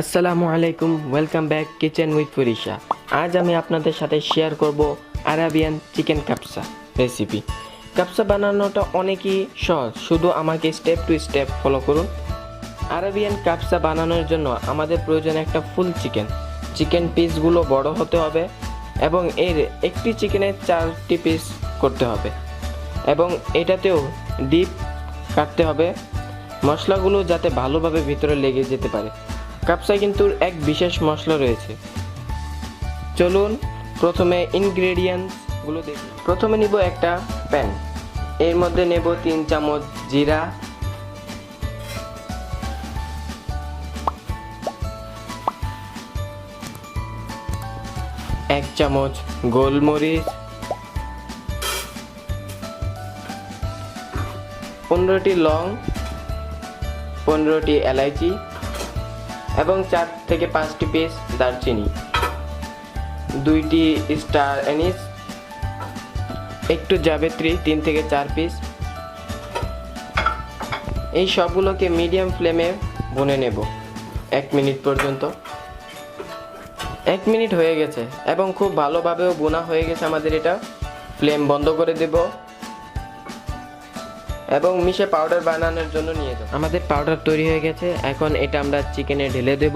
আসসালামু আলাইকুম, welcome back kitchen with ওয়ারিশা। আজ আমি আপনাদের সাথে শেয়ার করব আরাবিয়ান চিকেন কাপসা রেসিপি। কাপসা বানানোটা অনেকই সহজ, শুধু আমাকে স্টেপ টু স্টেপ ফলো করুন। আরাবিয়ান কাপসা বানানোর জন্য আমাদের প্রয়োজন একটা ফুল চিকেন পিসগুলো বড় হতে হবে এবং এর একটি চিকেনের 4টি পিস করতে হবে এবং এটাতেও ডিপ কাটতে হবে, মশলাগুলো যাতে ভালোভাবে ভিতরে লেগে যেতে পারে। কাপসায় কিন্তু এক বিশেষ মশলা রয়েছে। চলুন প্রথমে ইনগ্রেডিয়েন্টসগুলো দেখি। প্রথমে নিব একটা প্যান, এর মধ্যে নেব 3 চামচ জিরা, 1 চামচ গোলমরিচ, 15টি লং, 15টি এলাচি এবং 4 থেকে 5টি পিস দারচিনি, 2টি স্টার অ্যানিস, একটু জাবিত্রি 3 থেকে 4 পিস। এই সবগুলোকে মিডিয়াম ফ্লেমে ভুনে নেব 1 মিনিট পর্যন্ত। 1 মিনিট হয়ে গেছে এবং খুব ভালোভাবেও বোনা হয়ে গেছে আমাদের এটা। ফ্লেম বন্ধ করে দেব এবং মিশে পাউডার বানানোর জন্য নিয়ে যাব। আমাদের পাউডার তৈরি হয়ে গেছে, এখন এটা আমরা চিকেনে ঢেলে দেব।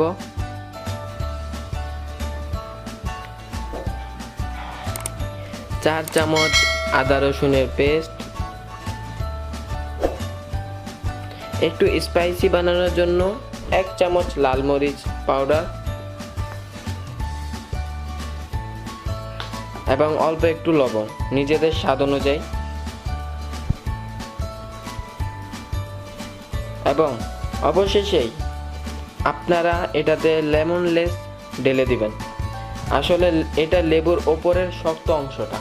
চার চামচ আদা রসুনের পেস্ট, একটু স্পাইসি বানানোর জন্য 1 চামচ লাল মরিচ পাউডার এবং অল্প একটু লবণ নিজেদের স্বাদ অনুযায়ী, এবং অবশেষেই আপনারা এটাতে লেমন লেস ঢেলে দিবেন। আসলে এটা লেবুর ওপরের শক্ত অংশটা।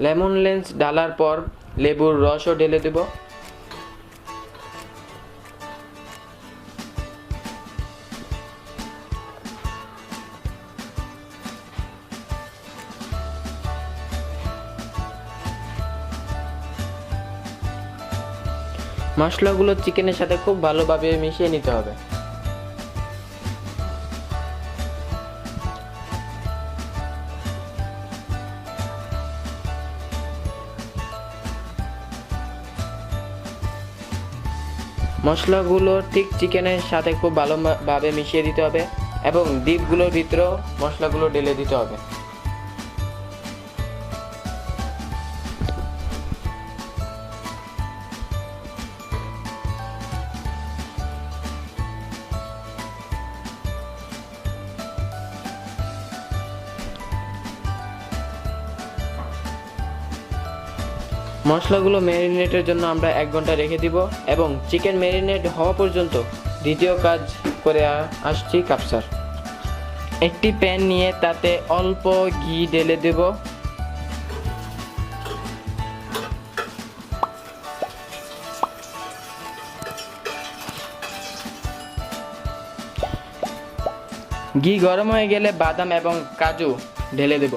লেমন লেস ঢালার পর লেবুর রসও ঢেলে দেব। মশলাগুলো চিকেনের সাথে খুব ভালোভাবে মিশিয়ে নিতে হবে। মশলাগুলো ঠিক চিকেনের সাথে খুব ভালোভাবে মিশিয়ে দিতে হবে এবং ডিপগুলোর ভিতরেও মশলাগুলো ঢেলে দিতে হবে। মশলাগুলো ম্যারিনেটের জন্য আমরা 1 ঘন্টা রেখে দিব এবং চিকেন ম্যারিনেট হওয়া পর্যন্ত দ্বিতীয় কাজ করে আসছি কাপসার। একটি প্যান নিয়ে তাতে অল্প ঘি ঢেলে দেব। ঘি গরম হয়ে গেলে বাদাম এবং কাজু ঢেলে দেব।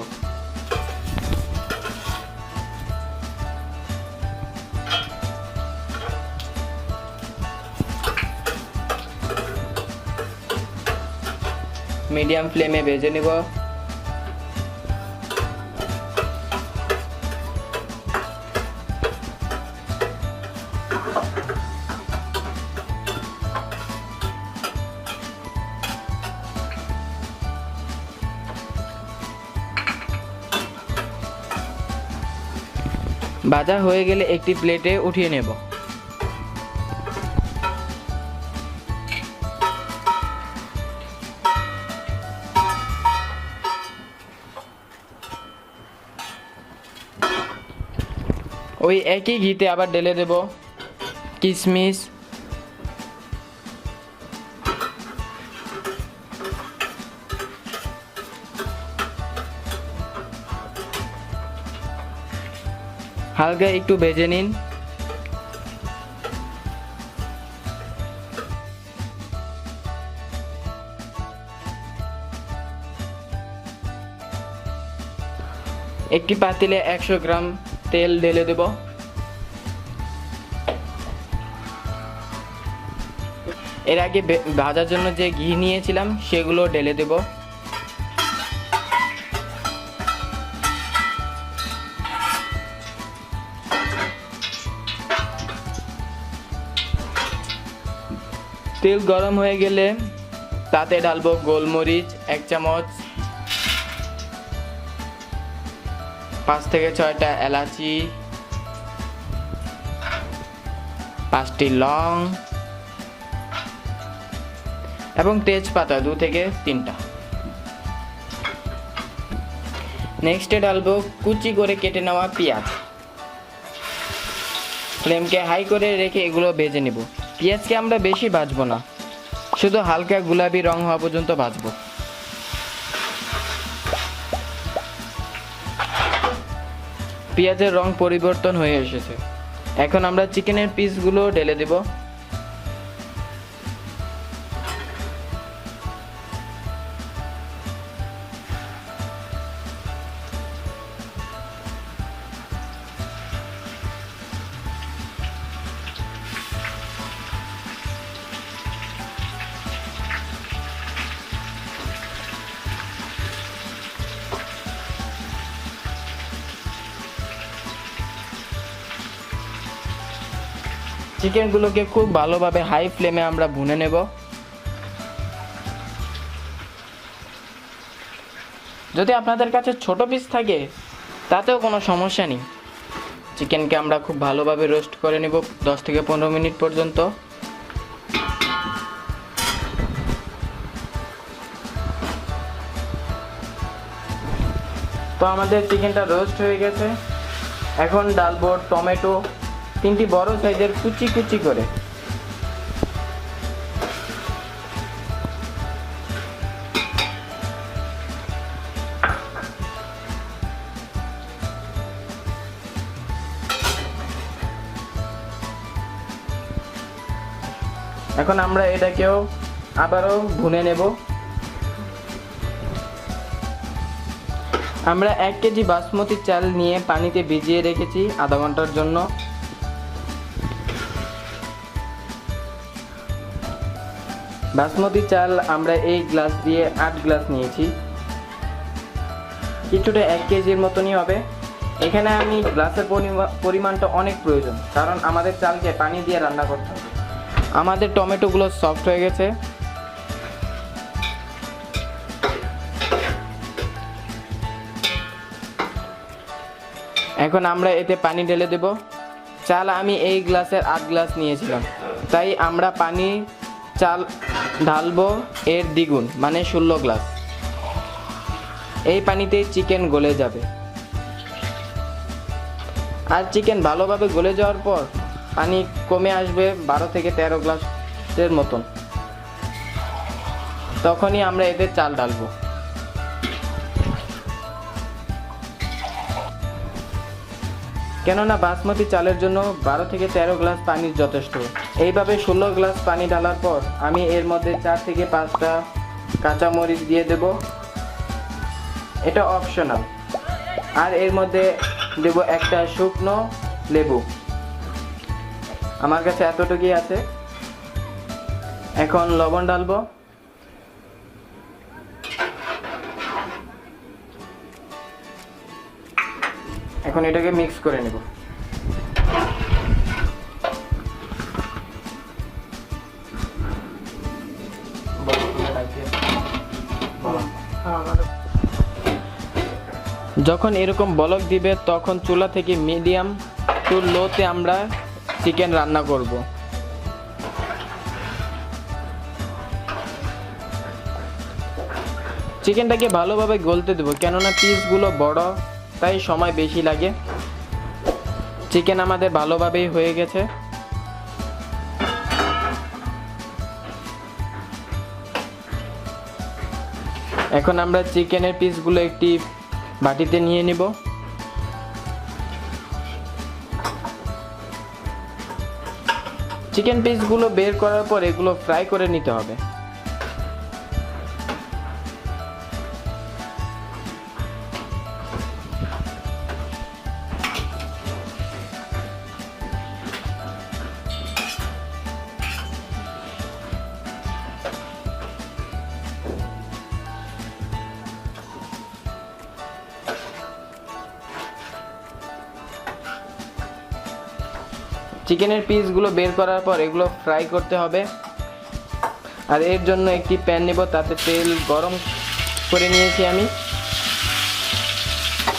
মিডিয়াম ফ্লেমে ভেজে নেব। ভাজা হয়ে গেলে একটি প্লেটে উঠিয়ে নেব। ওই একই ঘিতে আবার ঢেলে দেব কিশমিশ, হালকা একটু ভেজে নিন। একটি পাতিলে 100 গ্রাম তেল ঢেলে দেব। এর আগে ভাজার জন্য যে ঘি নিয়েছিলাম সেগুলো ঢেলে দেব। তেল গরম হয়ে গেলে তাতে ঢালবো গোলমরিচ 1 চামচ, 5 থেকে 6টা এলাচি, 5টি লং এবং তেজপাতা 2 থেকে 3টা। নেক্সটে ঢালবো কুচি করে কেটে নেওয়া পেঁয়াজ। ফ্লেমকে হাই করে রেখে এগুলো ভেজে নেব। পেঁয়াজকে আমরা বেশি ভাজবো না, শুধু হালকা গোলাপি রং হওয়া পর্যন্ত ভাজবো। পেঁয়াজের রং পরিবর্তন হয়ে এসেছে। এখন আমরা চিকেনের পিসগুলো ঢেলে দেব। চিকেনগুলোকে খুব ভালোভাবে হাই ফ্লেমে আমরা ভুনে নেব। যদি আপনাদের কাছে ছোট পিস থাকে তাতেও কোনো সমস্যা নেই। চিকেনকে আমরা খুব ভালোভাবে রোস্ট করে নেব 10 থেকে 15 মিনিট পর্যন্ত। তো আমাদের চিকেনটা রোস্ট হয়ে গেছে। এখন ডালবো টমেটো 3টি বড় সাইজের কুচি কুচি করে। এখন আমরা এটাকেও আবারও ভুনে নেব। আমরা 1 কেজি বাসমতি চাল নিয়ে পানিতে ভিজিয়ে রেখেছি আধা ঘন্টার জন্য। বাসমতি চাল আমরা এই গ্লাস দিয়ে 8 গ্লাস নিয়েছি, কিছুটা 1 কেজির মতনই হবে। এখানে আমি গ্লাসের পরিমাণটা অনেক প্রয়োজন, কারণ আমাদের চালকে পানি দিয়ে রান্না করতে হবে। আমাদের টমেটোগুলো সফট হয়ে গেছে। এখন আমরা এতে পানি ঢেলে দেব। চাল আমি এই গ্লাসের 8 গ্লাস নিয়েছিলাম, তাই আমরা পানি চাল ঢালবো এর দ্বিগুণ, মানে 16 গ্লাস। এই পানিতে চিকেন গলে যাবে। আর চিকেন ভালোভাবে গলে যাওয়ার পর পানি কমে আসবে 12 থেকে 13 গ্লাসের মতন। তখনই আমরা এতে চাল ঢালবো। কেননা বাসমতি চালের জন্য 12 থেকে 13 গ্লাস পানি যথেষ্ট। এইভাবে 16 গ্লাস পানি ঢালার পর আমি এর মধ্যে 4 থেকে 5টা কাঁচামরিচ দিয়ে দেব। এটা অপশনাল। আর এর মধ্যে দেব একটা শুকনো লেবু। আমার কাছে এতটুকুই আছে। এখন লবণ ঢালবো। এখন এটাকে মিক্স করে নেব। যখন এরকম বলক দিবে তখন চুলা থেকে মিডিয়াম টু লোতে আমরা চিকেন রান্না করব। চিকেনটাকে ভালোভাবে গলতে দেবো, কেননা পিসগুলো বড়, তাই সময় বেশি লাগে। চিকেন আমাদের ভালোভাবেই হয়ে গেছে। এখন আমরা চিকেনের পিসগুলো একটি বাটিতে নিয়ে নিব। চিকেন পিসগুলো বের করার পর এগুলো ফ্রাই করে নিতে হবে। চিকেনের পিসগুলো বের করার পর এগুলো ফ্রাই করতে হবে। আর এর জন্য একটি প্যান নেব, তাতে তেল গরম করে নিয়েছি আমি।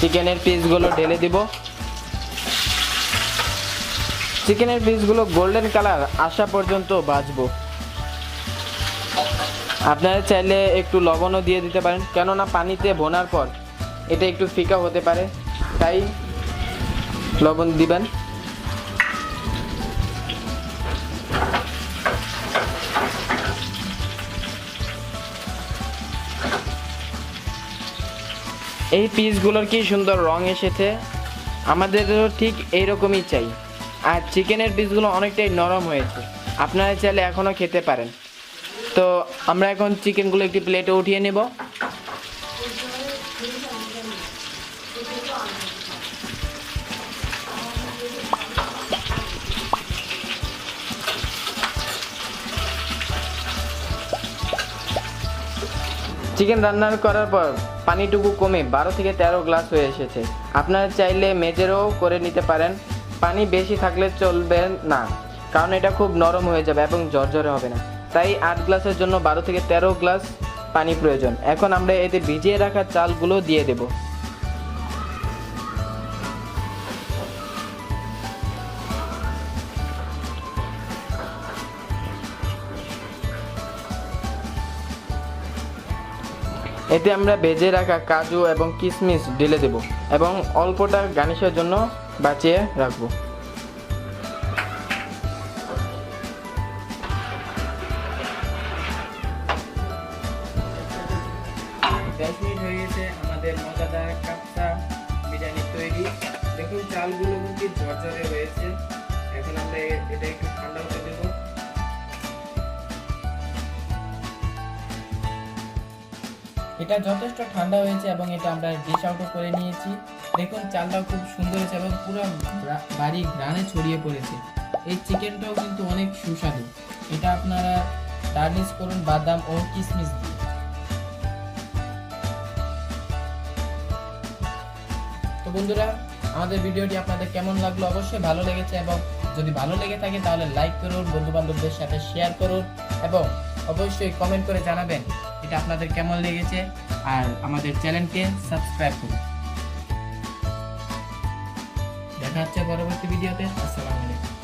চিকেনের পিসগুলো ঢেলে দিব। চিকেনের পিসগুলো গোল্ডেন কালার আসা পর্যন্ত ভাজবো। আপনারা চাইলে একটু লবণও দিয়ে দিতে পারেন, কেননা পানিতে ভোনার পর এটা একটু ফিকা হতে পারে, তাই লবণ দিবেন। এই পিসগুলোর কি সুন্দর রং এসেছে, আমাদেরও ঠিক এইরকমই চাই। আর চিকেনের পিসগুলো অনেকটাই নরম হয়েছে, আপনারা চাইলে এখনও খেতে পারেন। তো আমরা এখন চিকেনগুলো একটি প্লেটে উঠিয়ে নেব। চিকেন রান্না করার পর পানিটুকু কমে 12 থেকে 13 গ্লাস হয়ে এসেছে। আপনারা চাইলে মেজেরও করে নিতে পারেন। পানি বেশি থাকলে চলবে না, কারণ এটা খুব নরম হয়ে যাবে এবং ঝরঝরে হবে না। তাই 8 গ্লাসের জন্য 12 থেকে 13 গ্লাস পানি প্রয়োজন। এখন আমরা এতে ভিজিয়ে রাখা চালগুলো দিয়ে দেব। এতে আমরা ভেজে রাখা কাজু এবং কিশমিশ ঢেলে দেব এবং অল্পটা গার্নিশের জন্য বাঁচিয়ে রাখবো। 10 মিনিট হয়ে গেছে, আমাদের মজাদার কাপসা বিরিয়ানি তৈরি। দেখুন চালগুলো কিন্তু ঝরঝরে হয়েছে। এখন আমরা এটা একটু ঠান্ডা হতে দেব। এটা যথেষ্ট ঠান্ডা হয়েছে এবং এটা আমরা ডিশ আউটও করে নিয়েছি। দেখুন চালটাও খুব সুন্দর হয়েছে এবং পুরো বাড়ি ঘ্রাণে ছড়িয়ে পড়েছে। এই চিকেনটাও কিন্তু অনেক সুস্বাদু। এটা আপনারা গার্নিশ করুন বাদাম ও কিশমিশ দিয়ে। তো বন্ধুরা, আমাদের ভিডিওটি আপনাদের কেমন লাগলো অবশ্যই ভালো লেগেছে, এবং যদি ভালো লেগে থাকে তাহলে লাইক করুন, বন্ধু বান্ধবদের সাথে শেয়ার করুন এবং অবশ্যই কমেন্ট করে জানাবেন এটা আপনাদের কেমন লেগেছে। আর আমাদের চ্যানেলকে সাবস্ক্রাইব করুন। দেখা হচ্ছে পরবর্তী ভিডিওতে। আসসালামু আলাইকুম।